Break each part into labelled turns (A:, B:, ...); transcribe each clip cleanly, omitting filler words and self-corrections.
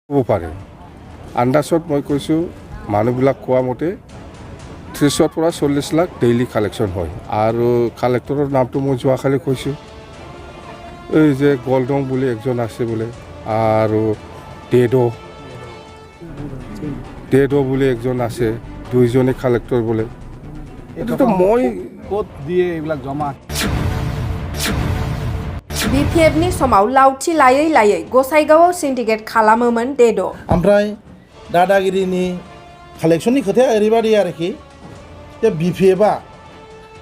A: হ'ব পাৰে আন্দাজত মই কৈছোঁ মানুহবিলাক কোৱা মতে 30 পৰা 40 লাখ ডেইলি কালেকশ্যন হয় আৰু কালেক্টৰৰ নামটো মই যোৱাকালি কৈছোঁ এই যে গল্ডং বুলি একজন আছে বোলে আৰু ডেড' বুলি একজন আছে দুইজনে কালেক্টৰ বোলে এইটোতো মই
B: ক'ত দিয়ে এইবিলাক জমা
C: BPFनि समाव लावथि लायै लायै गसाइगावआव सिन्डिकेट खालामोमोन डेड'
D: ओमफ्राय दादागिरिनि कालेक्शननि खोथाया ओरैबादि आरोखि जे BPFआ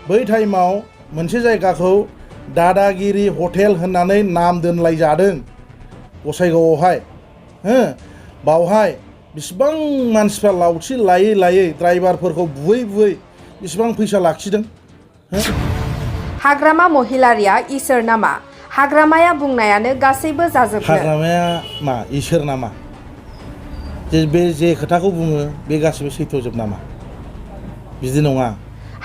D: बै टाइमाव मोनसे जायगाखौ दादागिरि हटेल होननानै नाम दोनलायजादों गसाइगावआवहाय हो बावहाय बिसिबां मानसिफ्रा लावथि लायै लायै ड्राइभारफोरखौ बुयै बुयै बिसिबां फैसा लाखिदों
C: हाग्रामा महिलारिया इसोर नामा हाग्रामाया बुंनायानो गासैबो जाजोबनो
D: हाग्रामाया मा इसोर नामा जे खोथाखौ बुङो बे गासिबो सैथोजोब नामा बिदि नङा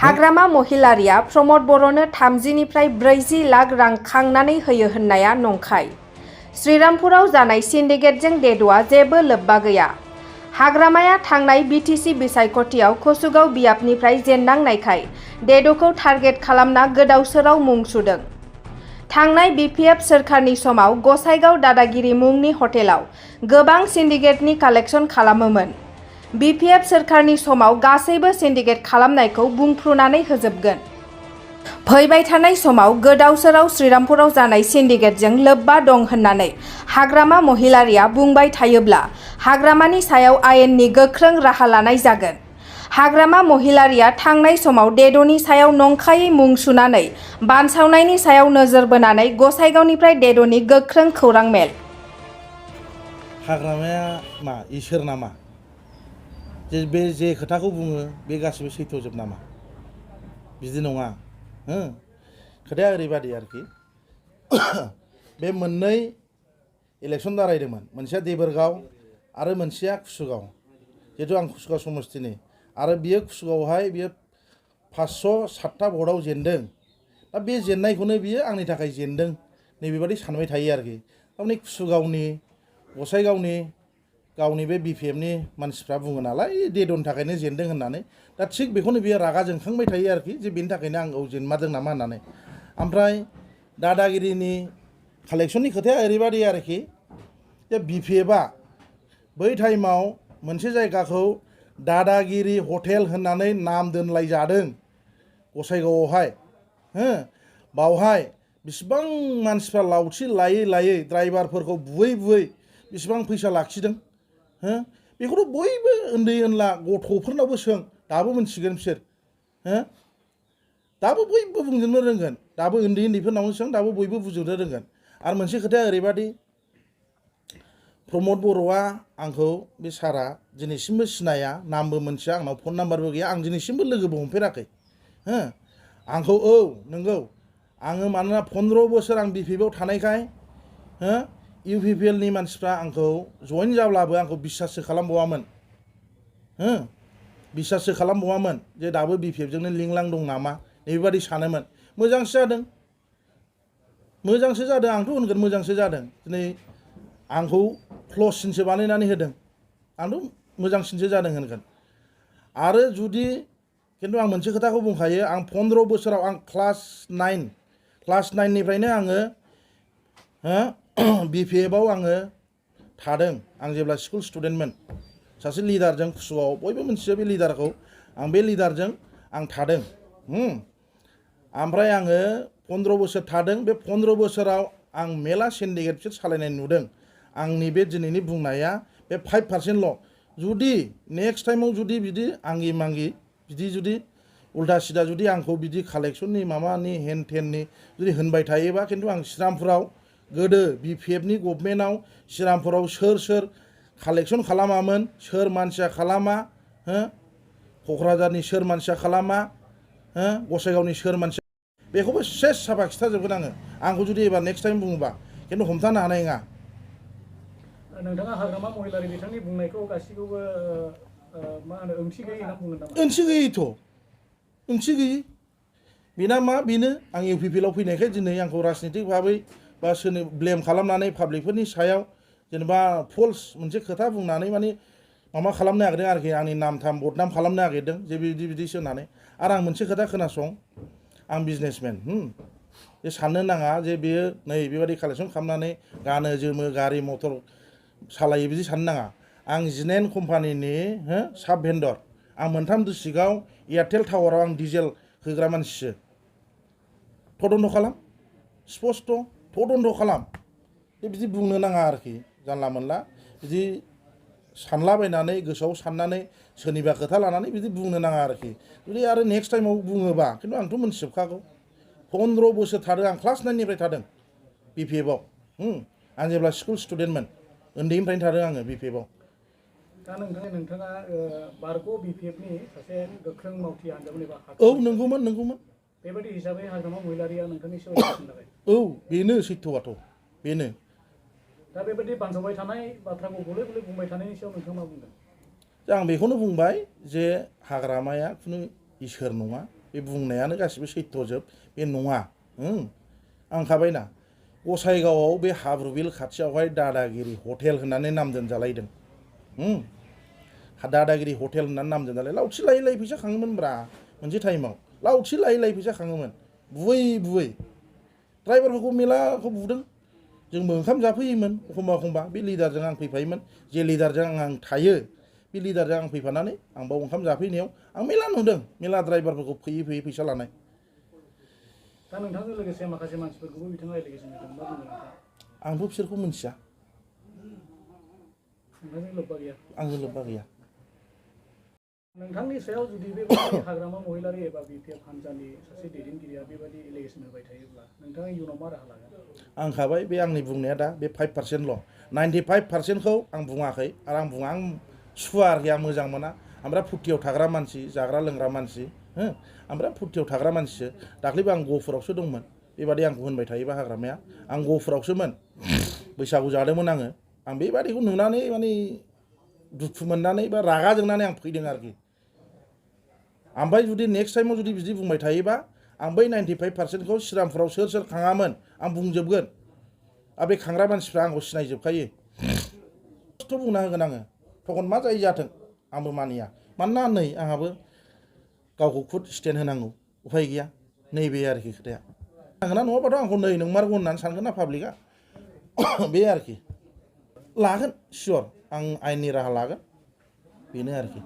C: हाग्रामा महिलारिया प्रमद बर'नो 30 निफ्राय 40 लाख रां खांनानै होयो होननाया नंखाय श्रीरामपुराव जानाय सिन्डिकेटजों डेड'आ जेबो लोब्बा गैया हाग्रामाया थांनाय BTC बिसायख'थियाव कसुगाव बियाबनिफ्राय जेननांनायखाय डेड'खौ टार्गेट खालामना गोदाव सोराव मुं सुदों थांनाय BPF सोरखारनि समाव गसाइगाव दादागिरि मुंनि हटेलाव गोबां सिन्डिकेटनि कालेक्शन खालामोमोन BPF सोरखारनि समाव गासैबो सिन्डिकेट खालामनायखौ बुंफ्रुनानै होजोबगोन फैबाय थानाय समाव गोदाव सोराव श्रीरामपुराव जानाय सिन्डिकेटजों लोब्बा दं होननानै हाग्रामा महिलारिया बुंबाय थायोब्ला हाग्रामानि सायाव आयेननि गोख्रों राहा लानाय जागोन हाग्रामा महिलारिया थांनाय समाव डेड'नि सायाव नंखायै मुं सुनानै बानसावनायनि सायाव नोजोर बोनानै गसाइगावनिफ्राय डेड'नि गोख्रों खौरां मेल
D: हाग्रामाया मा इसोर नामा जे खोथाखौ बुङो बे गासिबो सैथोजोब नामा बिदि नङा हो खोथाया ओरैबादि आरोखि बे मोननै इलेक्सन दारायदोंमोन मोनसेया देबोरगाव आरो मोनसेया कुसुगाव जिहेतु आं कुसुगाव समस्तिनि आरो बियो कुसुगावहाय बियो 507टा भटआव जेनदों दा बे जेननायखौनो बियो आंनि थाखाय जेनदों नैबेबादि सानबाय थायो आरोखि थारमाने कुसुगावनि गसाइगावनि गावनि बे BPFनि मानसिफ्रा बुङो नालाय डेड'नि थाखायनो जेनदों होननानै दा थिग बेखौनो बियो रागा जोंखांबाय थायो आरोखि जे बेनि थाखायनो आं जेनमारदों नामा होननानै ओमफ्राय दादागिरिनि कालेक्शननि खोथाया ओरैबादि आरोखि जे BPFआ बै टाइमाव मोनसे जायगाखौ दादागिरि हटेल होननानै नाम दोनलायजादों गसाइगावआवहाय हो बावहाय बिसिबां मानसिफ्रा लावथि लायै लायै ड्राइभारफोरखौ बुयै बुयै बिसिबां फैसा लाखिदों हो बेखौथ' बयबो उन्दै उनला गथ'फोरनावबो सों दाबो मोनथिगोन बिसोर हो दाबो बयबो बुंजोबनो रोंगोन दाबो उन्दैफोरनावनो सों दाबो बयबो बुंजोबनो रोंगोन आरो मोनसे खोथाया ओरैबादि प्रमद बर'आ आंखौ बे सारा दिनैसिमबो सिनाया नामबो मोनथिया आंनाव फन नाम्बारबो गैया आं दिनैसिमबो लोगोबो हमफेराखै हो आंखौ औ नंगौ आङो मानोना 15 बोसोर आं BPFआव थानायखाय हो UPPLनि मानसिफ्रा आंखौ जइन जाब्लाबो आंखौ बिसाससो खालामबावामोन हो बिसाससो खालामबावामोन जे दाबो BPFजोंनो लिंलां दं नामा नैबेबादि सानोमोन मोजांसो जादों आंथ' होनगोन मोजांसो जादों दिनै आंखौ क्लससिनसो बानायनानै होदों आंथ' मोजांसिनसो जादों होनगोन आरो जुदि खिन्थु आं मोनसे खोथाखौ बुंखायो आं 15 बोसोराव आं क्लास 9 निफ्रायनो आङो हो BPFआव आङो थादों आं जेब्ला स्कुल स्टुडेन्टमोन सासे लिडारजों कुसुगावआव बयबो मिथियो बे लिडारखौ आं बे लिडारजों आं थादों ओमफ्राय आङो 15 बोसोर थादों बे 15 बोसोराव आं मेला सिन्डिकेट बिसोर सालायनाय नुदों आंनि बे दिनैनि बुंनाया बे 5%ल' जुदि नेक्स्ट टाइमाव जुदि बिदि आंगि मांगि बिदि जुदि उल्था सिदा जुदि आंखौ बिदि कालेक्शननि माबानि हेन टेननि जुदि होनबाय थायोबा खिन्थु आं श्रीरामपुराव गोदो BPFनि गभर्नमेन्टआव श्रीरामपुराव सोर कालेक्शन खालामामोन सोर मानसिया खालामा हो क'क्राझारनि सोर मानसिया खालामा हो गसाइगावनि सोर मानसिया बेखौबो सेस साफा खिथाजोबगोन आंखौ जुदि एबार नेक्स्ट टाइम बुङोबा खिन्थु हमथानो हानाय नङा
E: नोंथाङा हाग्रामा महिलारि बिथांनि बुंनायखौ गासिखौबो मा होनो ओंथि गैयै होनना बुंगोन नामा
D: ओंथि गैयि बेना मा बेनो आं UPPLआव फैनायखाय दिनै आंखौ राजनितिक भाबै बा सोरनि ब्लेम खालामनानै पाब्लिकफोरनि सायाव जेनेबा फल्स मोनसे खोथा बुंनानै माने माबा खालामनो नागिरदों आरोखि आंनि नाम थाम बदनाम खालामनो नागिरदों जे बिदि बिदिसो होननानै आरो आं मोनसे खोथा खोनासं आं बिजनेसमेन जे साननो नाङा जे बेयो नै बेबायदि कालेक्सन खालामनानै गानो जोमो गारि मटर सालायो बिदि साननो नाङा आं जिनेन कम्पानिनि साब भेन्डर आं मोनथाम डिस्ट्रिक्टआव एयारटेल टावाराव आं डिजेल होग्रा मानसिसो तदन्त खालाम स्पस्ट' तदन्त खालाम बिदि बुंनो नाङा आरोखि जानला मोनला बिदि सानलाबायनानै गोसोआव साननानै सोरनिबा खोथा लानानै बिदि बुंनो नाङा आरोखि जुदि आरो नेक्स्ट टाइमाव बुङोबा खिन्थु आंथ' मोनथिजोबखागौ 15 बोसोर थादों आं क्लास 9निफ्राय थादों BPF आव आं जेब्ला स्कुल स्टुडेन्टमोन उन्दैनिफ्रायनो थादों आङो BPF आव
E: दा नोंथाङा बारग' BPF नि सासे गोख्रों मावथि हान्जामोन एबा
D: औ नंगौमोन
E: बेबायदि हिसाबै हाग्रामा महिलारिया नोंथांनि सायाव थाबाय
D: औ बेनो सैथोआथ' बेनो
E: दा बेबायदि बानजाबाय थानाय बाथ्राखौ गले गले बुंबाय थानायनि सायाव नोंथाङा मा बुंदों
D: आं बेखौनो बुंबाय जे हाग्रामाया खुनु इसोर नङा बे बुंनायानो गासिबो सैथोजोब बे नङा आं खाबायना गसाइगावआव बे हाब्रुबिल खाथियावहाय दादागिरि हटेल होननानै नाम दोनजालायदों दादागिरि हटेल होननानै नाम दोनजालाय लावथि लायै लायै फैसा खाङोमोन ब्रा मोनसे टाइमाव लावथि लायै लायै फैसा खाङोमोन बुयै ड्राइभारफोरखौ मेलाखौ बुदों जोंबो ओंखाम जाफैयोमोन एखमबा बे लिडारजों आं फैफायोमोन जे लिडारजों आं थायो बे लिडारजों आं फैफानानै आं बाव ओंखाम जाफैनायाव आं मेला नुदों मेला ड्राइभारफोरखौ फैयै फैसा लानाय
E: दा नोंथांजों लोगोसे माखासे मानसिफोरखौबो बिथाङा एलिगेसन होदों मा बुंदों नोंथाङा
D: आंबो बिसोरखौ मिथिया
E: नोंथांजों लोब्बा गैया
D: आंजों लोब्बा गैया
E: नोंथांनि सायाव जुदि बेबायदि हाग्रामा महिलारि एबा BPF हान्जानि सासे दैदेनगिरिया बेबायदि एलिगेसन होबाय थायोब्ला नोंथाङा इयुनाव मा राहा लागोन
D: आं खाबाय बे आंनि बुंनाया दा बे 5%ल' 95%खौ आं बुङाखै आरो आं बुङा आं सुवा आरोखि आं मोजां मोना ओमफ्राय फुर्तियाव थाग्रा मानसि जाग्रा लोंग्रा मानसि ओमफ्राय फुर्तियाव थाग्रा मानसिसो दाख्लैबो आं गहपुरावसो दंमोन बेबादि आंखौ होनबाय थायोबा हाग्रामाया आं गहपुरावसोमोन बैसागु जादोंमोन आं बेबादिखौ नुनानै माने दुखु मोननानै बा रागा जोंनानै आं फैदों आरोखि ओमफ्राय जुदि नेक्स्ट टाइमाव जुदि बिदि बुंबाय थायोबा आं बै 95%खौ श्रीरामपुराव सोर खाङामोन आं बुंजोबगोन आरो बे खांग्रा मानसिफ्रा आंखौ सिनायजोबखायो खस्थ' बुंना होगोन आङो थखन मा जायो जाथों आंबो मानिया मानोना नै आंहाबो गावखौ खुद स्टेन्ड होनांगौ उफाय गैया नैबे आरोखि खोथाया नांगोना नङाबाथ' आंखौ नै नंमारगौ होननानै सानगोन ना पाब्लिकआ बे आरोखि लागोन सियर आं आयेननि राहा लागोन बेनो आरोखि